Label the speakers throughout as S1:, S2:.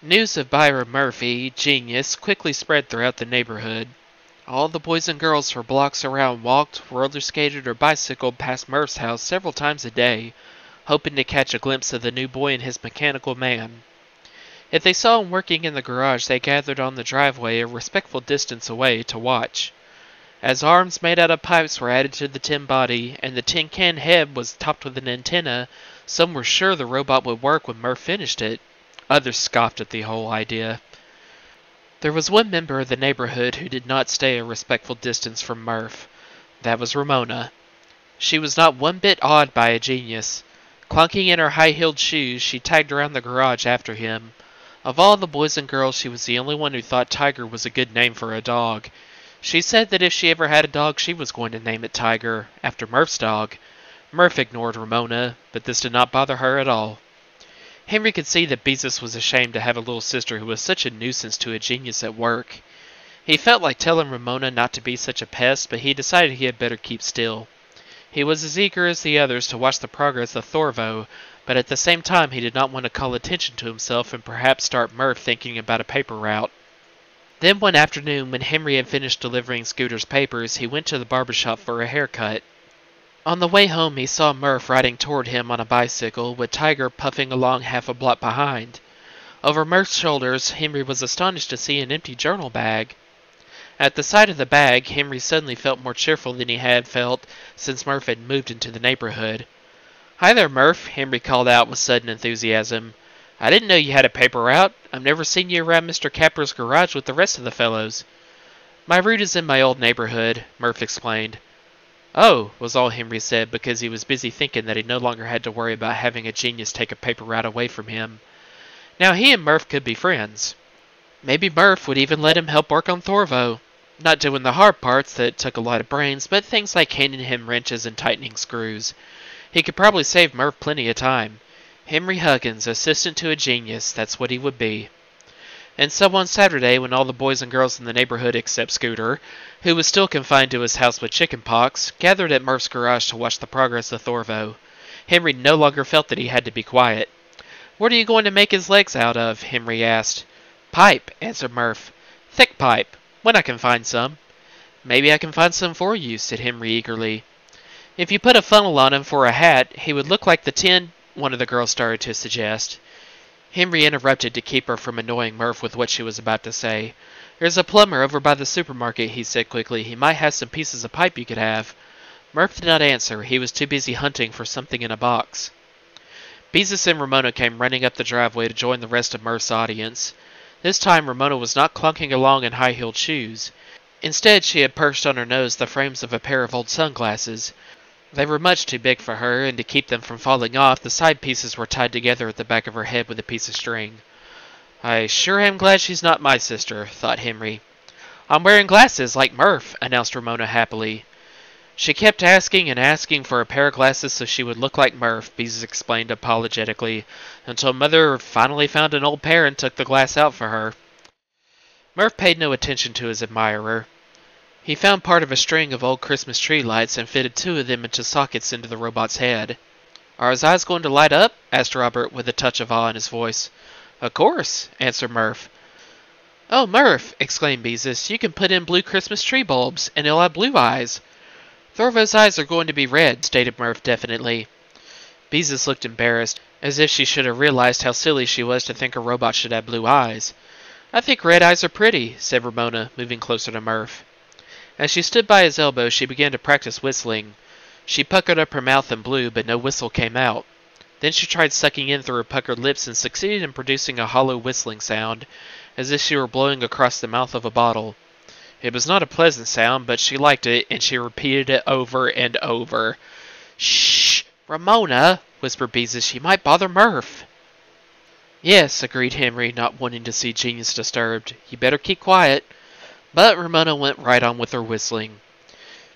S1: News of Byron Murphy, genius, quickly spread throughout the neighborhood. All the boys and girls for blocks around walked, roller skated, or bicycled past Murph's house several times a day, hoping to catch a glimpse of the new boy and his mechanical man. If they saw him working in the garage, they gathered on the driveway a respectful distance away to watch. As arms made out of pipes were added to the tin body, and the tin can head was topped with an antenna, some were sure the robot would work when Murph finished it. Others scoffed at the whole idea. There was one member of the neighborhood who did not stay a respectful distance from Murph. That was Ramona. She was not one bit awed by a genius. Clunking in her high-heeled shoes, she tagged around the garage after him. Of all the boys and girls, she was the only one who thought Tiger was a good name for a dog. She said that if she ever had a dog, she was going to name it Tiger, after Murph's dog. Murph ignored Ramona, but this did not bother her at all. Henry could see that Beezus was ashamed to have a little sister who was such a nuisance to a genius at work. He felt like telling Ramona not to be such a pest, but he decided he had better keep still. He was as eager as the others to watch the progress of Thorvo, but at the same time he did not want to call attention to himself and perhaps start Murph thinking about a paper route. Then one afternoon, when Henry had finished delivering Scooter's papers, he went to the barber shop for a haircut. On the way home, he saw Murph riding toward him on a bicycle, with Tiger puffing along half a block behind. Over Murph's shoulders, Henry was astonished to see an empty journal bag. At the sight of the bag, Henry suddenly felt more cheerful than he had felt since Murph had moved into the neighborhood. "Hi there, Murph," Henry called out with sudden enthusiasm. "I didn't know you had a paper route. I've never seen you around Mr. Capper's garage with the rest of the fellows." "My route is in my old neighborhood," Murph explained. "Oh," was all Henry said, because he was busy thinking that he no longer had to worry about having a genius take a paper route away from him. Now he and Murph could be friends. Maybe Murph would even let him help work on Thorvo. Not doing the hard parts that took a lot of brains, but things like handing him wrenches and tightening screws. He could probably save Murph plenty of time. Henry Huggins, assistant to a genius, that's what he would be. And so on Saturday, when all the boys and girls in the neighborhood except Scooter, who was still confined to his house with chicken pox, gathered at Murph's garage to watch the progress of Thorvo, Henry no longer felt that he had to be quiet. "What are you going to make his legs out of?" Henry asked. "Pipe," answered Murph. "Thick pipe, when I can find some." "Maybe I can find some for you," said Henry eagerly. "If you put a funnel on him for a hat, he would look like the tin," one of the girls started to suggest. Henry interrupted to keep her from annoying Murph with what she was about to say. "There's a plumber over by the supermarket," he said quickly. "He might have some pieces of pipe you could have." Murph did not answer. He was too busy hunting for something in a box. Beezus and Ramona came running up the driveway to join the rest of Murph's audience. This time Ramona was not clunking along in high-heeled shoes. Instead, she had perched on her nose the frames of a pair of old sunglasses. They were much too big for her, and to keep them from falling off, the side pieces were tied together at the back of her head with a piece of string. "I sure am glad she's not my sister," thought Henry. "I'm wearing glasses, like Murph," announced Ramona happily. "She kept asking and asking for a pair of glasses so she would look like Murph," Beezus explained apologetically, "until Mother finally found an old pair and took the glass out for her." Murph paid no attention to his admirer. He found part of a string of old Christmas tree lights and fitted two of them into sockets into the robot's head. "Are his eyes going to light up?" asked Robert with a touch of awe in his voice. "Of course," answered Murph. "Oh, Murph!" exclaimed Beezus, "you can put in blue Christmas tree bulbs, and he'll have blue eyes." "Thorvo's eyes are going to be red," stated Murph definitely. Beezus looked embarrassed, as if she should have realized how silly she was to think a robot should have blue eyes. "I think red eyes are pretty," said Ramona, moving closer to Murph. As she stood by his elbow, she began to practice whistling. She puckered up her mouth and blew, but no whistle came out. Then she tried sucking in through her puckered lips and succeeded in producing a hollow whistling sound, as if she were blowing across the mouth of a bottle. It was not a pleasant sound, but she liked it, and she repeated it over and over. "Shh! Ramona!" whispered Beezus. "She might bother Murph." "Yes," agreed Henry, not wanting to see Genius disturbed. "You better keep quiet." But Ramona went right on with her whistling.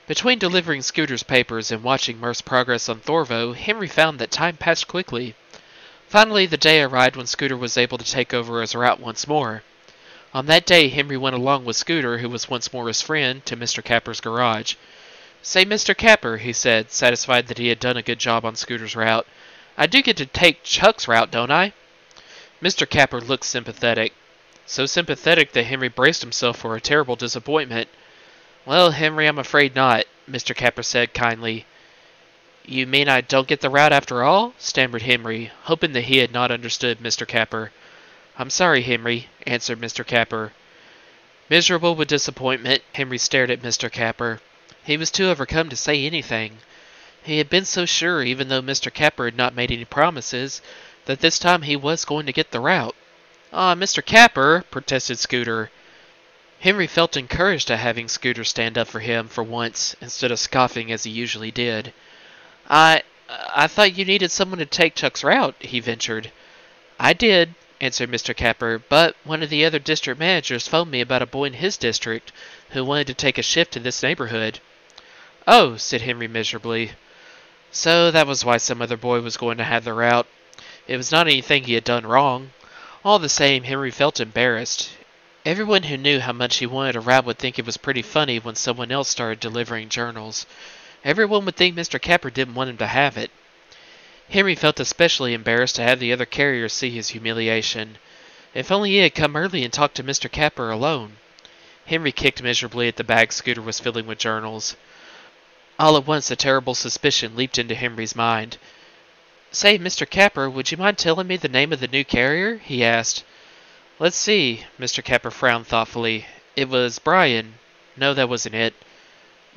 S1: Between delivering Scooter's papers and watching Murph's progress on Thorvo, Henry found that time passed quickly. Finally, the day arrived when Scooter was able to take over his route once more. On that day, Henry went along with Scooter, who was once more his friend, to Mr. Capper's garage. "Say, Mr. Capper," he said, satisfied that he had done a good job on Scooter's route, "I do get to take Chuck's route, don't I?" Mr. Capper looked sympathetic. So sympathetic that Henry braced himself for a terrible disappointment. Well, Henry, I'm afraid not, Mr. Capper said kindly. You mean I don't get the route after all? Stammered Henry, hoping that he had not understood Mr. Capper. I'm sorry, Henry, answered Mr. Capper. Miserable with disappointment, Henry stared at Mr. Capper. He was too overcome to say anything. He had been so sure, even though Mr. Capper had not made any promises, that this time he was going to get the route. "Ah, Mr. Capper," protested Scooter. Henry felt encouraged at having Scooter stand up for him for once, instead of scoffing as he usually did. I thought you needed someone to take Chuck's route," he ventured. "I did," answered Mr. Capper, "but one of the other district managers phoned me about a boy in his district who wanted to take a shift in this neighborhood." "Oh," said Henry miserably. So that was why some other boy was going to have the route. It was not anything he had done wrong. All the same, Henry felt embarrassed. Everyone who knew how much he wanted a route would think it was pretty funny when someone else started delivering journals. Everyone would think Mr. Capper didn't want him to have it. Henry felt especially embarrassed to have the other carriers see his humiliation. If only he had come early and talked to Mr. Capper alone. Henry kicked miserably at the bag Scooter was filling with journals. All at once a terrible suspicion leaped into Henry's mind. "Say, Mr. Capper, would you mind telling me the name of the new carrier?" he asked. "Let's see." Mr. Capper frowned thoughtfully. "It was Brian. No, that wasn't it."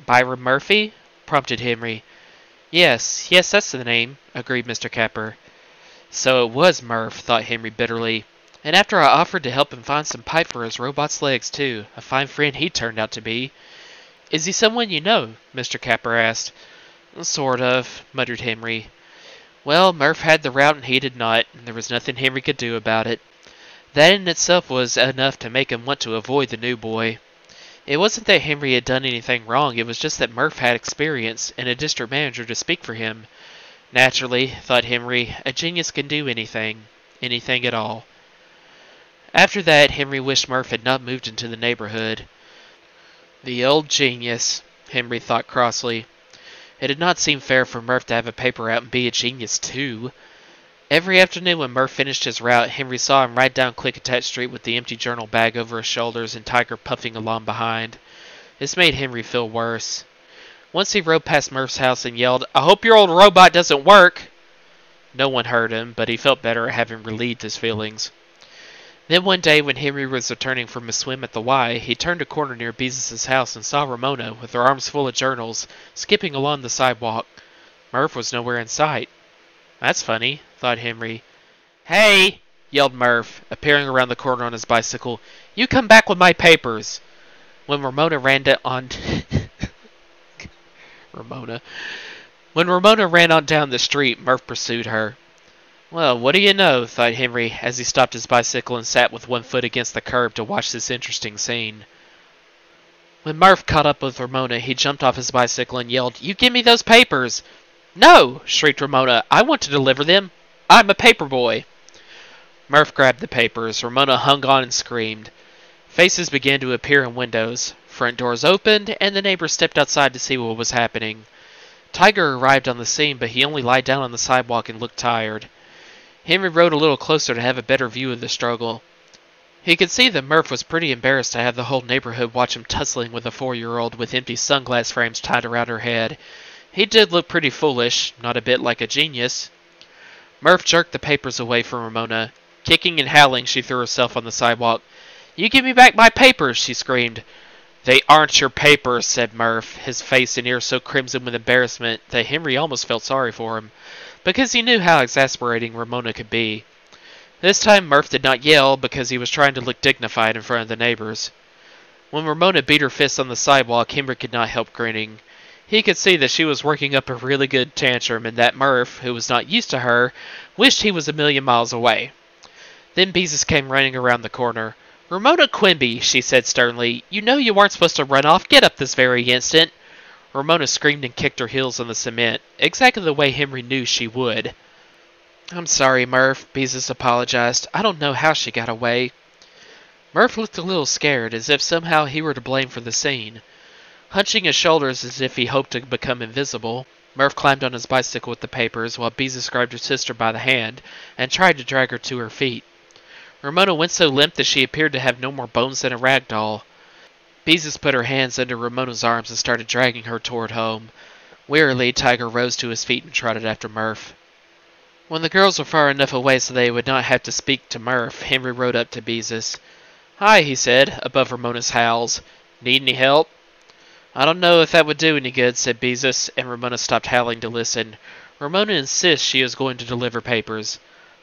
S1: "Byron Murphy?" prompted Henry. Yes, that's the name," agreed Mr. Capper. So it was Murph, thought Henry bitterly. And after I offered to help him find some pipe for his robot's legs, too. A fine friend he turned out to be. "Is he someone you know?" Mr. Capper asked. "Sort of," muttered Henry. Well, Murph had the route and he did not, and there was nothing Henry could do about it. That in itself was enough to make him want to avoid the new boy. It wasn't that Henry had done anything wrong, it was just that Murph had experience and a district manager to speak for him. Naturally, thought Henry, a genius can do anything. Anything at all. After that, Henry wished Murph had not moved into the neighborhood. The old genius, Henry thought crossly. It did not seem fair for Murph to have a paper out and be a genius too. Every afternoon when Murph finished his route, Henry saw him ride down Klickitat Street with the empty journal bag over his shoulders and Tiger puffing along behind. This made Henry feel worse. Once he rode past Murph's house and yelled, "I hope your old robot doesn't work!" No one heard him, but he felt better at having relieved his feelings. Then one day when Henry was returning from a swim at the Y, he turned a corner near Beezus' house and saw Ramona, with her arms full of journals, skipping along the sidewalk. Murph was nowhere in sight. That's funny, thought Henry. "Hey!" yelled Murph, appearing around the corner on his bicycle. "You come back with my papers!" When Ramona ran on down the street, Murph pursued her. Well, what do you know, thought Henry, as he stopped his bicycle and sat with one foot against the curb to watch this interesting scene. When Murph caught up with Ramona, he jumped off his bicycle and yelled, "You give me those papers!" "No!" shrieked Ramona. "I want to deliver them. I'm a paper boy." Murph grabbed the papers. Ramona hung on and screamed. Faces began to appear in windows. Front doors opened, and the neighbors stepped outside to see what was happening. Tiger arrived on the scene, but he only lied down on the sidewalk and looked tired. Henry rode a little closer to have a better view of the struggle. He could see that Murph was pretty embarrassed to have the whole neighborhood watch him tussling with a 4-year-old with empty sunglass frames tied around her head. He did look pretty foolish, not a bit like a genius. Murph jerked the papers away from Ramona. Kicking and howling, she threw herself on the sidewalk. "You give me back my papers!" she screamed. "They aren't your papers," said Murph, his face and ears so crimson with embarrassment that Henry almost felt sorry for him, because he knew how exasperating Ramona could be. This time Murph did not yell because he was trying to look dignified in front of the neighbors. When Ramona beat her fist on the sidewalk, Henry could not help grinning. He could see that she was working up a really good tantrum and that Murph, who was not used to her, wished he was a million miles away. Then Beezus came running around the corner. "Ramona Quimby," she said sternly, "you know you aren't supposed to run off. Get up this very instant." Ramona screamed and kicked her heels on the cement, exactly the way Henry knew she would. "I'm sorry, Murph," Beezus apologized. "I don't know how she got away." Murph looked a little scared, as if somehow he were to blame for the scene. Hunching his shoulders as if he hoped to become invisible, Murph climbed on his bicycle with the papers while Beezus grabbed her sister by the hand and tried to drag her to her feet. Ramona went so limp that she appeared to have no more bones than a rag doll. Beezus put her hands under Ramona's arms and started dragging her toward home. Wearily, Tiger rose to his feet and trotted after Murph. When the girls were far enough away so they would not have to speak to Murph, Henry rode up to Beezus. "Hi," he said, above Ramona's howls. "Need any help?" "I don't know if that would do any good," said Beezus, and Ramona stopped howling to listen. "Ramona insists she is going to deliver papers."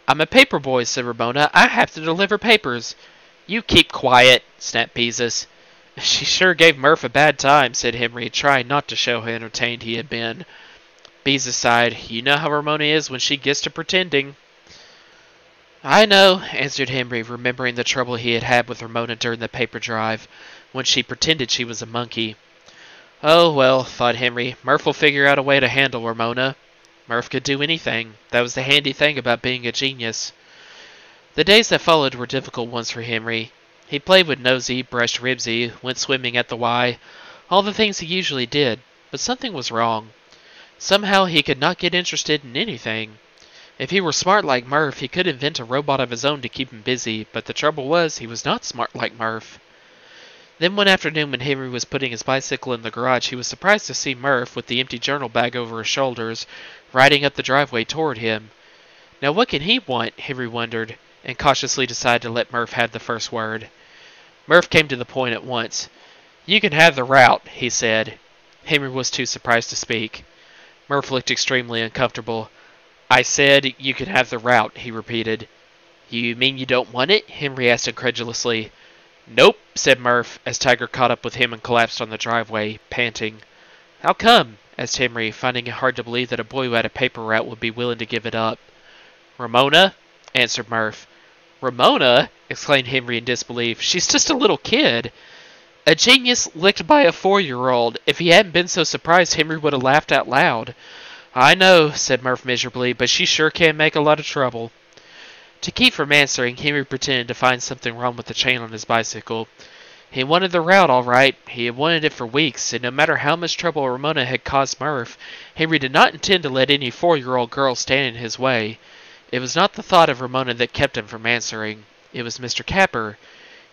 S1: "I'm a paper boy," said Ramona. "I have to deliver papers." "You keep quiet," snapped Beezus. "She sure gave Murph a bad time," said Henry, trying not to show how entertained he had been. Beezus sighed. "You know how Ramona is when she gets to pretending." "I know," answered Henry, remembering the trouble he had had with Ramona during the paper drive, when she pretended she was a monkey. "Oh, well," thought Henry, "Murph will figure out a way to handle Ramona." Murph could do anything. That was the handy thing about being a genius. The days that followed were difficult ones for Henry. He played with Nosy, brushed Ribsy, went swimming at the Y, all the things he usually did, but something was wrong. Somehow he could not get interested in anything. If he were smart like Murph, he could invent a robot of his own to keep him busy, but the trouble was he was not smart like Murph. Then one afternoon when Henry was putting his bicycle in the garage, he was surprised to see Murph, with the empty journal bag over his shoulders, riding up the driveway toward him. Now what can he want, Henry wondered, and cautiously decided to let Murph have the first word. Murph came to the point at once. "You can have the route," he said. Henry was too surprised to speak. Murph looked extremely uncomfortable. "I said you can have the route," he repeated. "You mean you don't want it?" Henry asked incredulously. "Nope," said Murph, as Tiger caught up with him and collapsed on the driveway, panting. "How come?" asked Henry, finding it hard to believe that a boy who had a paper route would be willing to give it up. "Ramona," answered Murph. "Ramona?" exclaimed Henry in disbelief. "She's just a little kid." A genius licked by a 4-year-old. If he hadn't been so surprised, Henry would have laughed out loud. "I know," said Murph miserably, "but she sure can make a lot of trouble." To keep from answering, Henry pretended to find something wrong with the chain on his bicycle. He wanted the route all right. He had wanted it for weeks, and no matter how much trouble Ramona had caused Murph, Henry did not intend to let any 4-year-old girl stand in his way. It was not the thought of Ramona that kept him from answering. It was Mr. Capper.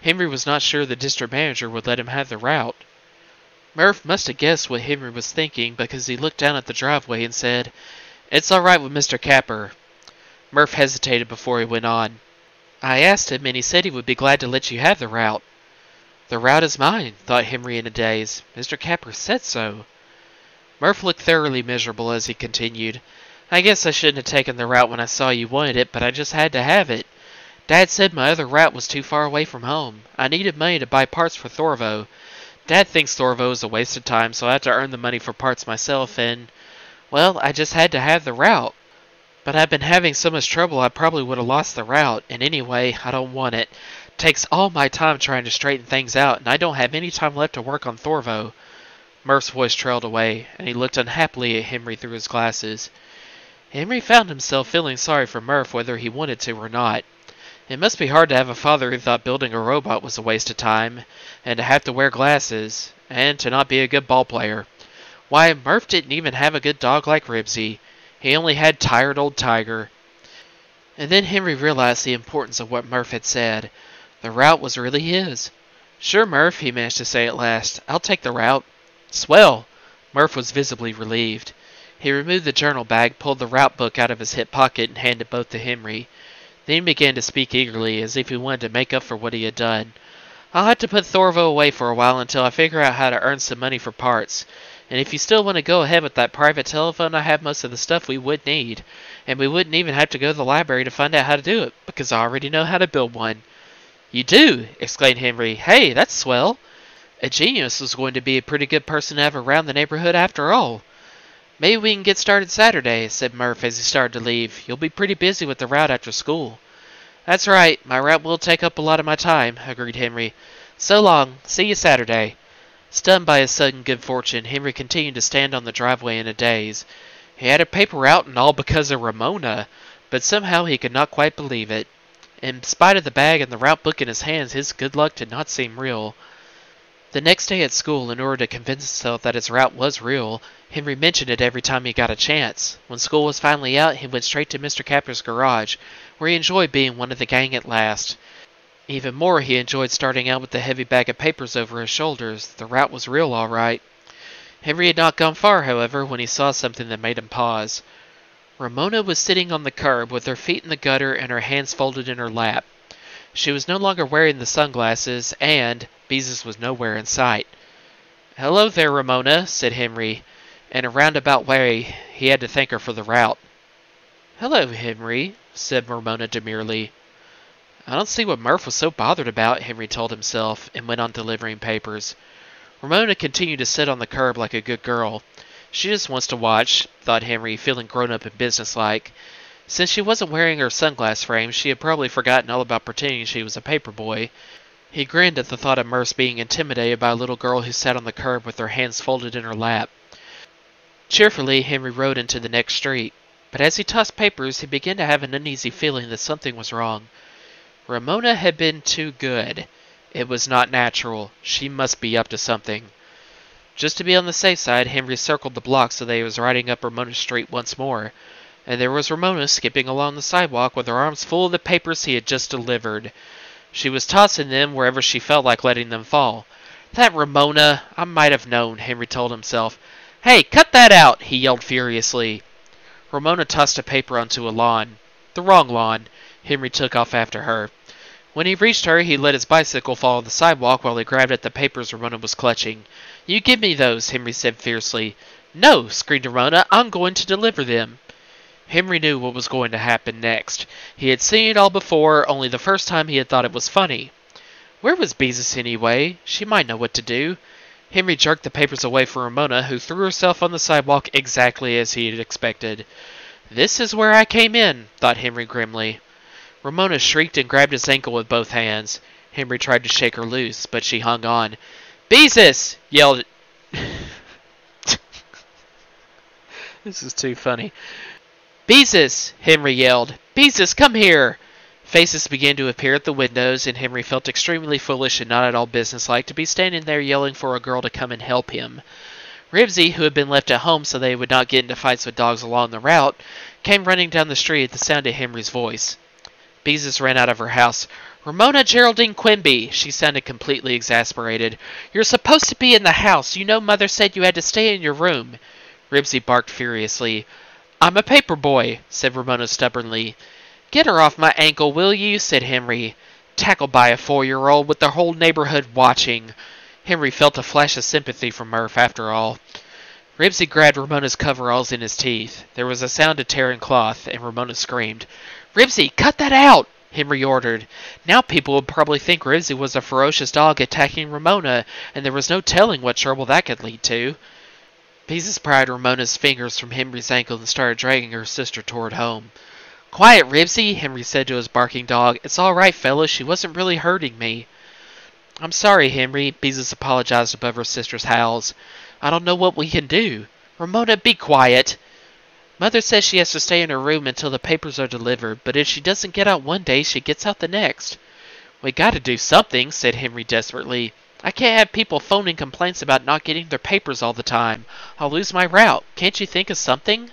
S1: Henry was not sure the district manager would let him have the route. Murph must have guessed what Henry was thinking, because he looked down at the driveway and said, "It's all right with Mr. Capper." Murph hesitated before he went on. "I asked him, and he said he would be glad to let you have the route." "The route is mine," thought Henry in a daze. "Mr. Capper said so." Murph looked thoroughly miserable as he continued. "I guess I shouldn't have taken the route when I saw you wanted it, but I just had to have it. Dad said my other route was too far away from home. I needed money to buy parts for Thorvo. Dad thinks Thorvo is a waste of time, so I have to earn the money for parts myself, and, well, I just had to have the route. But I've been having so much trouble I probably would have lost the route, and anyway, I don't want it. It takes all my time trying to straighten things out, and I don't have any time left to work on Thorvo." Murph's voice trailed away, and he looked unhappily at Henry through his glasses. Henry found himself feeling sorry for Murph whether he wanted to or not. It must be hard to have a father who thought building a robot was a waste of time, and to have to wear glasses, and to not be a good ball player. Why, Murph didn't even have a good dog like Ribsy. He only had tired old Tiger. And then Henry realized the importance of what Murph had said. The route was really his. "Sure, Murph," he managed to say at last. "I'll take the route." "Swell!" Murph was visibly relieved. He removed the journal bag, pulled the route book out of his hip pocket, and handed both to Henry. Then he began to speak eagerly, as if he wanted to make up for what he had done. "I'll have to put Thorvo away for a while until I figure out how to earn some money for parts. And if you still want to go ahead with that private telephone, I have most of the stuff we would need. And we wouldn't even have to go to the library to find out how to do it, because I already know how to build one." "You do?" exclaimed Henry. "Hey, that's swell. A genius was going to be a pretty good person to have around the neighborhood after all." "Maybe we can get started Saturday," said Murph as he started to leave. "You'll be pretty busy with the route after school." "That's right. My route will take up a lot of my time," agreed Henry. "So long. See you Saturday." Stunned by his sudden good fortune, Henry continued to stand on the driveway in a daze. He had a paper route and all because of Ramona, but somehow he could not quite believe it. In spite of the bag and the route book in his hands, his good luck did not seem real. The next day at school, in order to convince himself that his route was real, Henry mentioned it every time he got a chance. When school was finally out, he went straight to Mr. Capper's garage, where he enjoyed being one of the gang at last. Even more, he enjoyed starting out with the heavy bag of papers over his shoulders. The route was real, all right. Henry had not gone far, however, when he saw something that made him pause. Ramona was sitting on the curb with her feet in the gutter and her hands folded in her lap. She was no longer wearing the sunglasses, and Beezus was nowhere in sight. "Hello there, Ramona," said Henry. In a roundabout way, he had to thank her for the route. "Hello, Henry," said Ramona demurely. "I don't see what Murph was so bothered about," Henry told himself, and went on delivering papers. Ramona continued to sit on the curb like a good girl. She just wants to watch, thought Henry, feeling grown-up and businesslike. Since she wasn't wearing her sunglass frame, she had probably forgotten all about pretending she was a paper boy. He grinned at the thought of Murph being intimidated by a little girl who sat on the curb with her hands folded in her lap. Cheerfully, Henry rode into the next street. But as he tossed papers, he began to have an uneasy feeling that something was wrong. Ramona had been too good. It was not natural. She must be up to something. Just to be on the safe side, Henry circled the block so that he was riding up Ramona Street once more. And there was Ramona skipping along the sidewalk with her arms full of the papers he had just delivered. She was tossing them wherever she felt like letting them fall. "That Ramona! I might have known," Henry told himself. "Hey, cut that out!" he yelled furiously. Ramona tossed a paper onto a lawn. The wrong lawn. Henry took off after her. When he reached her, he let his bicycle fall on the sidewalk while he grabbed at the papers Ramona was clutching. "You give me those," Henry said fiercely. "No," screamed Ramona. "I'm going to deliver them." Henry knew what was going to happen next. He had seen it all before, only the first time he had thought it was funny. Where was Beezus anyway? She might know what to do. Henry jerked the papers away from Ramona, who threw herself on the sidewalk exactly as he had expected. "This is where I came in," thought Henry grimly. Ramona shrieked and grabbed his ankle with both hands. Henry tried to shake her loose, but she hung on. "Beezus!" yelled... This is too funny. "Beezus!" Henry yelled. "Beezus, come here!" Faces began to appear at the windows, and Henry felt extremely foolish and not at all businesslike to be standing there yelling for a girl to come and help him. Ribsy, who had been left at home so they would not get into fights with dogs along the route, came running down the street at the sound of Henry's voice. Beezus ran out of her house. "Ramona Geraldine Quimby," she sounded completely exasperated. "You're supposed to be in the house. You know Mother said you had to stay in your room." Ribsy barked furiously. "I'm a paper boy," said Ramona stubbornly. "Get her off my ankle, will you?" said Henry. Tackled by a 4-year-old with the whole neighborhood watching. Henry felt a flash of sympathy from Murph after all. Ribsy grabbed Ramona's coveralls in his teeth. There was a sound of tearing cloth, and Ramona screamed. "Ribsy, cut that out!" Henry ordered. Now people would probably think Ribsy was a ferocious dog attacking Ramona, and there was no telling what trouble that could lead to. Beezus pried Ramona's fingers from Henry's ankle and started dragging her sister toward home. "Quiet, Ribsy," Henry said to his barking dog. "It's all right, fellas. She wasn't really hurting me." "I'm sorry, Henry," Beezus apologized above her sister's howls. "I don't know what we can do." "Ramona, be quiet." "Mother says she has to stay in her room until the papers are delivered, but if she doesn't get out one day, she gets out the next." "We gotta do something," said Henry desperately. "I can't have people phoning complaints about not getting their papers all the time. I'll lose my route. Can't you think of something?"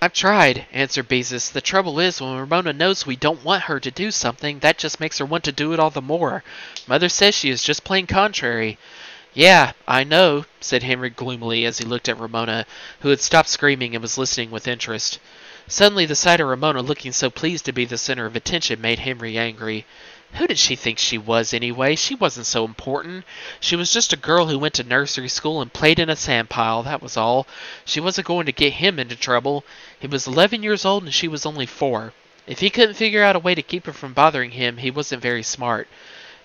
S1: "I've tried," answered Beezus. "The trouble is, when Ramona knows we don't want her to do something, that just makes her want to do it all the more. Mother says she is just plain contrary." "Yeah, I know," said Henry gloomily as he looked at Ramona, who had stopped screaming and was listening with interest. Suddenly the sight of Ramona looking so pleased to be the center of attention made Henry angry. Who did she think she was, anyway? She wasn't so important. She was just a girl who went to nursery school and played in a sandpile, that was all. She wasn't going to get him into trouble. He was 11 years old and she was only 4. If he couldn't figure out a way to keep her from bothering him, he wasn't very smart.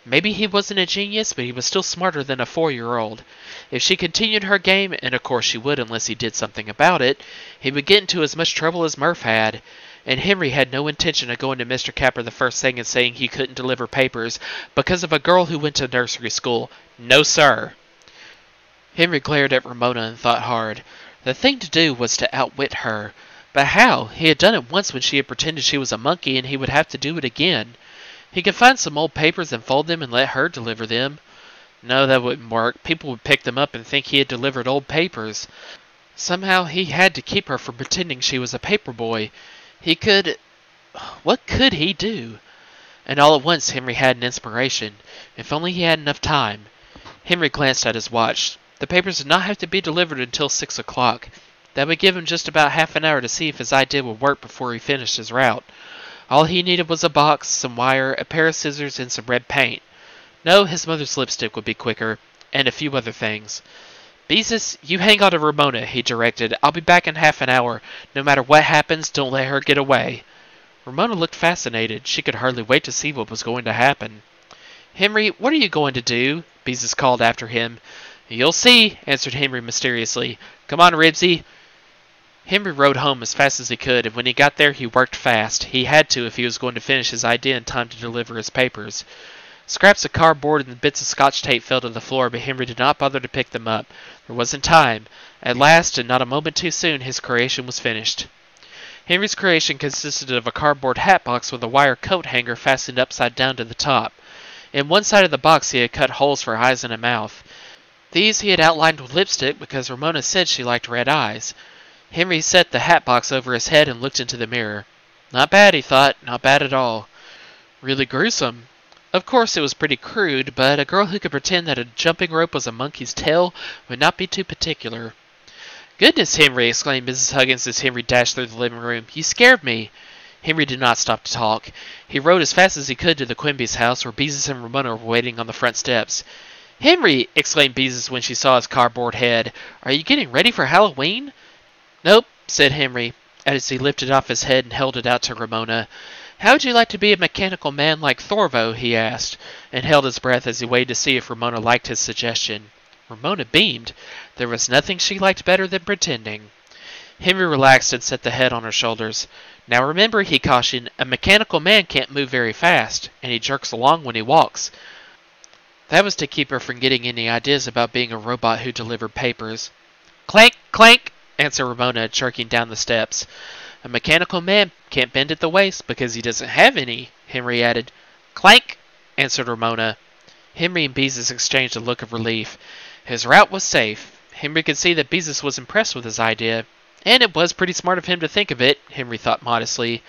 S1: Maybe he wasn't a genius, but he was still smarter than a 4-year-old. If she continued her game, and of course she would unless he did something about it, he would get into as much trouble as Murph had. And Henry had no intention of going to Mr. Capper the first thing and saying he couldn't deliver papers because of a girl who went to nursery school. No, sir. Henry glared at Ramona and thought hard. The thing to do was to outwit her. But how? He had done it once when she had pretended she was a monkey, and he would have to do it again. He could find some old papers and fold them and let her deliver them. No, that wouldn't work. People would pick them up and think he had delivered old papers. Somehow he had to keep her from pretending she was a paper boy. He could... What could he do? And all at once Henry had an inspiration. If only he had enough time. Henry glanced at his watch. The papers did not have to be delivered until 6 o'clock. That would give him just about half an hour to see if his idea would work before he finished his route. All he needed was a box, some wire, a pair of scissors, and some red paint. No, his mother's lipstick would be quicker, and a few other things. "Beezus, you hang on to Ramona," he directed. "I'll be back in half an hour. No matter what happens, don't let her get away." Ramona looked fascinated. She could hardly wait to see what was going to happen. "Henry, what are you going to do?" Beezus called after him. "You'll see," answered Henry mysteriously. "Come on, Ribsy." Henry rode home as fast as he could, and when he got there he worked fast. He had to if he was going to finish his idea in time to deliver his papers. Scraps of cardboard and bits of Scotch tape fell to the floor, but Henry did not bother to pick them up. There wasn't time. At last, and not a moment too soon, his creation was finished. Henry's creation consisted of a cardboard hat box with a wire coat hanger fastened upside down to the top. In one side of the box he had cut holes for eyes and a mouth. These he had outlined with lipstick because Ramona said she liked red eyes. Henry set the hat box over his head and looked into the mirror. Not bad, he thought. Not bad at all. Really gruesome. Of course, it was pretty crude, but a girl who could pretend that a jumping rope was a monkey's tail would not be too particular. "Goodness, Henry!" exclaimed Mrs. Huggins as Henry dashed through the living room. "You scared me!" Henry did not stop to talk. He rode as fast as he could to the Quimby's house, where Beezus and Ramona were waiting on the front steps. "Henry!" exclaimed Beezus when she saw his cardboard head. "Are you getting ready for Halloween?" "Nope," said Henry, as he lifted off his head and held it out to Ramona. "How would you like to be a mechanical man like Thorvo?" he asked, and held his breath as he waited to see if Ramona liked his suggestion. Ramona beamed. There was nothing she liked better than pretending. Henry relaxed and set the head on her shoulders. "Now remember," he cautioned, "a mechanical man can't move very fast, and he jerks along when he walks." That was to keep her from getting any ideas about being a robot who delivered papers. "Clank, clank!" answered Ramona, jerking down the steps. "A mechanical man can't bend at the waist because he doesn't have any," Henry added. "Clank!" answered Ramona. Henry and Beezus exchanged a look of relief. His route was safe. Henry could see that Beezus was impressed with his idea. And it was pretty smart of him to think of it, Henry thought modestly.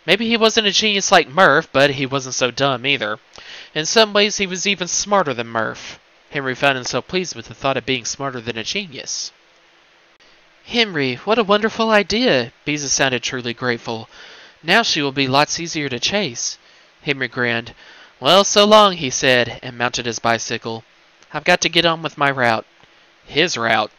S1: Maybe he wasn't a genius like Murph, but he wasn't so dumb either. In some ways he was even smarter than Murph. Henry found himself pleased with the thought of being smarter than a genius. "Henry, what a wonderful idea!" Beezus sounded truly grateful. "Now she will be lots easier to chase." Henry grinned. "Well, so long," he said, and mounted his bicycle. "I've got to get on with my route." His route.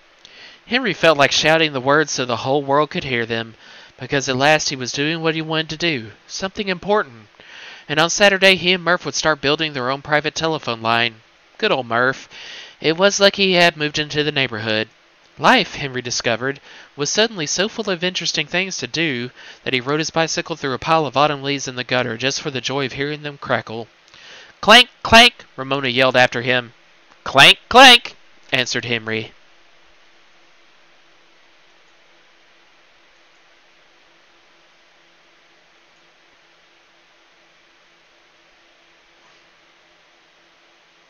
S1: Henry felt like shouting the words so the whole world could hear them, because at last he was doing what he wanted to do, something important. And on Saturday he and Murph would start building their own private telephone line. Good old Murph. It was lucky he had moved into the neighborhood. Life, Henry discovered, was suddenly so full of interesting things to do that he rode his bicycle through a pile of autumn leaves in the gutter just for the joy of hearing them crackle. "Clank, clank!" Ramona yelled after him. "Clank, clank!" answered Henry.